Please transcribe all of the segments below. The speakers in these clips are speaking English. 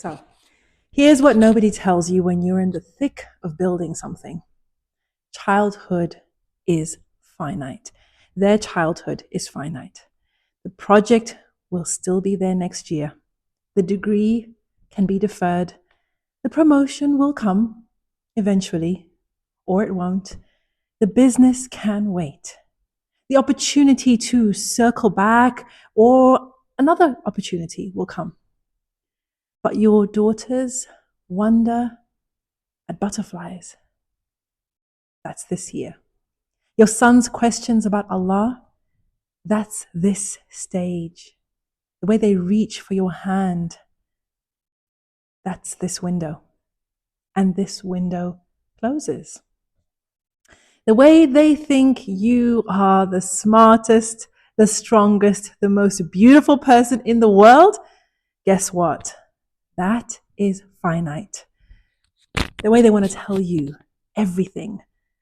So, here's what nobody tells you when you're in the thick of building something. Childhood is finite. Their childhood is finite. The project will still be there next year. The degree can be deferred. The promotion will come eventually, or it won't. The business can wait. The opportunity to circle back or another opportunity will come. But your daughters wonder at butterflies. That's this year. Your son's questions about Allah, that's this stage. The way they reach for your hand, that's this window. And this window closes. The way they think you are the smartest, the strongest, the most beautiful person in the world, guess what? That is finite. The way they want to tell you everything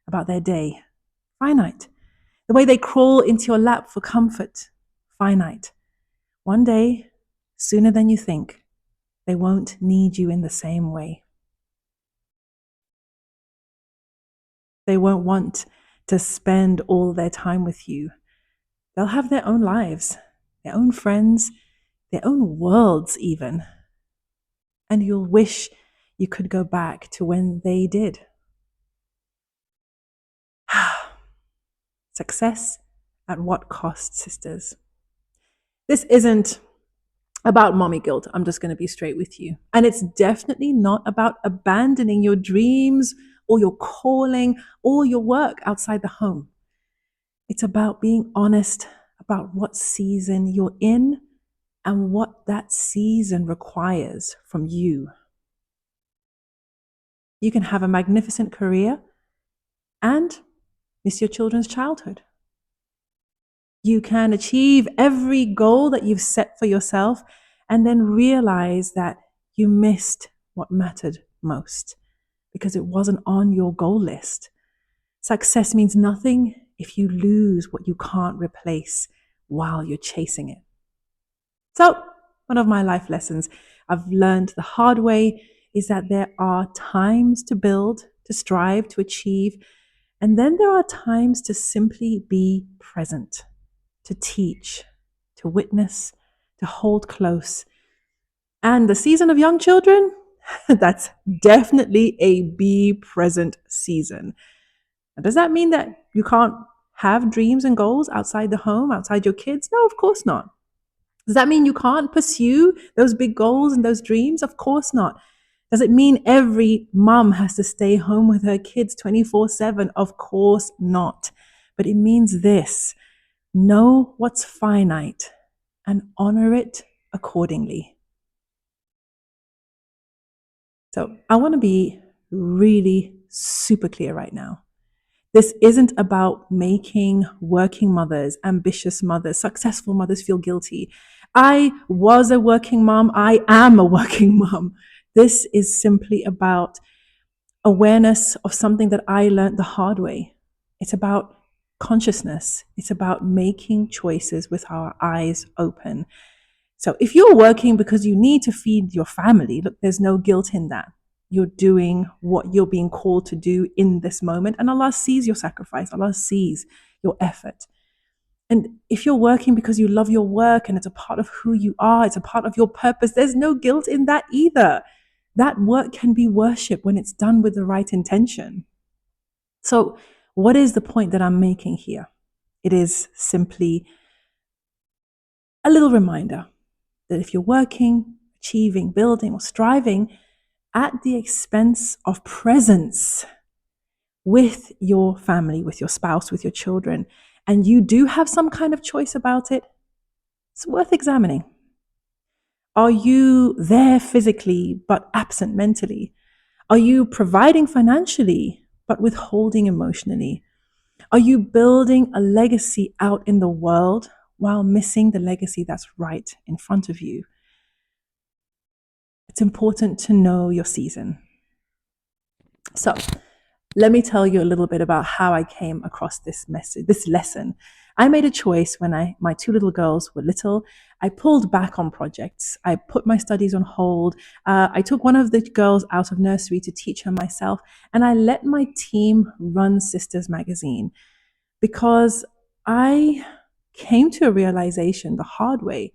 about their day, finite. The way they crawl into your lap for comfort, finite. One day, sooner than you think, they won't need you in the same way. They won't want to spend all their time with you. They'll have their own lives, their own friends, their own worlds even. And you'll wish you could go back to when they did. Success at what cost, sisters? This isn't about mommy guilt. I'm just going to be straight with you. And it's definitely not about abandoning your dreams or your calling or your work outside the home. It's about being honest about what season you're in and what that season requires from you. You can have a magnificent career and miss your children's childhood. You can achieve every goal that you've set for yourself and then realize that you missed what mattered most because it wasn't on your goal list. Success means nothing if you lose what you can't replace while you're chasing it. So, one of my life lessons I've learned the hard way is that there are times to build, to strive, to achieve, and then there are times to simply be present, to teach, to witness, to hold close. And the season of young children, that's definitely a be present season. Now, does that mean that you can't have dreams and goals outside the home, outside your kids? No, of course not. Does that mean you can't pursue those big goals and those dreams? Of course not. Does it mean every mum has to stay home with her kids 24/7? Of course not. But it means this: know what's finite and honor it accordingly. So I want to be really super clear right now. This isn't about making working mothers, ambitious mothers, successful mothers feel guilty. I was a working mom. I am a working mom. This is simply about awareness of something that I learned the hard way. It's about consciousness. It's about making choices with our eyes open. So if you're working because you need to feed your family, look, there's no guilt in that. You're doing what you're being called to do in this moment, and Allah sees your sacrifice. Allah sees your effort. And if you're working because you love your work and it's a part of who you are, it's a part of your purpose, there's no guilt in that either. That work can be worship when it's done with the right intention. So what is the point that I'm making here? It is simply a little reminder that if you're working, achieving, building, or striving at the expense of presence with your family, with your spouse, with your children, and you do have some kind of choice about it, it's worth examining. Are you there physically but absent mentally? Are you providing financially but withholding emotionally? Are you building a legacy out in the world while missing the legacy that's right in front of you? It's important to know your season. So let me tell you a little bit about how I came across this lesson. I made a choice when my two little girls were little. I pulled back on projects. I put my studies on hold. I took one of the girls out of nursery to teach her myself, and I let my team run Sisters Magazine because I came to a realization the hard way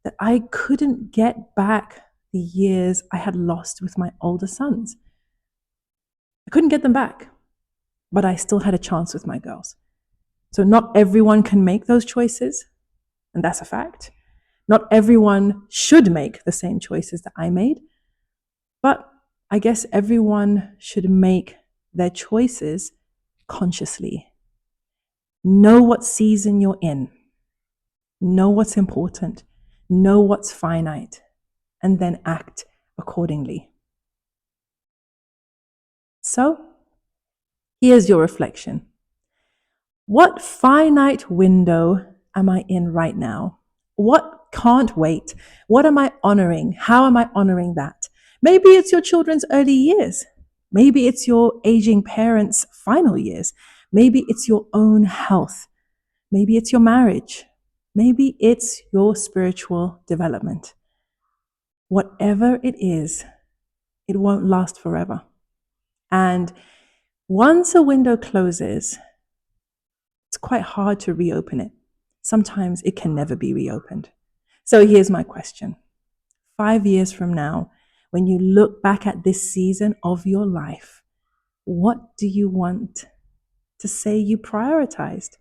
that I couldn't get back the years I had lost with my older sons. I couldn't get them back, but I still had a chance with my girls. So not everyone can make those choices, and that's a fact. Not everyone should make the same choices that I made, but I guess everyone should make their choices consciously. Know what season you're in, know what's important, know what's finite, and then act accordingly. So, here's your reflection. What finite window am I in right now? What can't wait? What am I honoring? How am I honoring that? Maybe it's your children's early years. Maybe it's your aging parents' final years. Maybe it's your own health. Maybe it's your marriage. Maybe it's your spiritual development. Whatever it is, it won't last forever. And once a window closes, it's quite hard to reopen it. Sometimes it can never be reopened. So here's my question. 5 years from now, when you look back at this season of your life, what do you want to say you prioritized?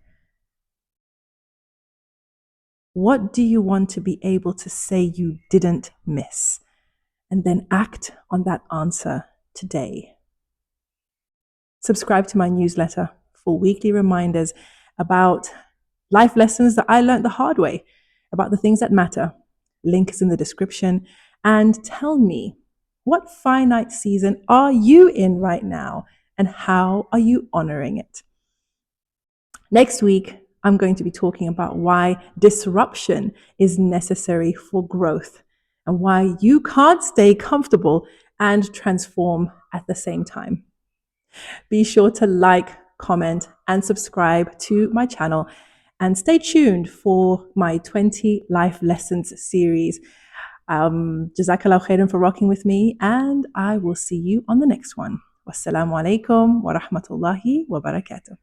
What do you want to be able to say you didn't miss? And then act on that answer today. Subscribe to my newsletter for weekly reminders about life lessons that I learned the hard way, about the things that matter. Link is in the description. And tell me, what finite season are you in right now? And how are you honoring it? Next week, I'm going to be talking about why disruption is necessary for growth and why you can't stay comfortable and transform at the same time. Be sure to like, comment, and subscribe to my channel. And stay tuned for my 20 life lessons series. Jazakallah khairan for rocking with me, and I will see you on the next one. Wassalamu alaikum wa rahmatullahi wa barakatuh.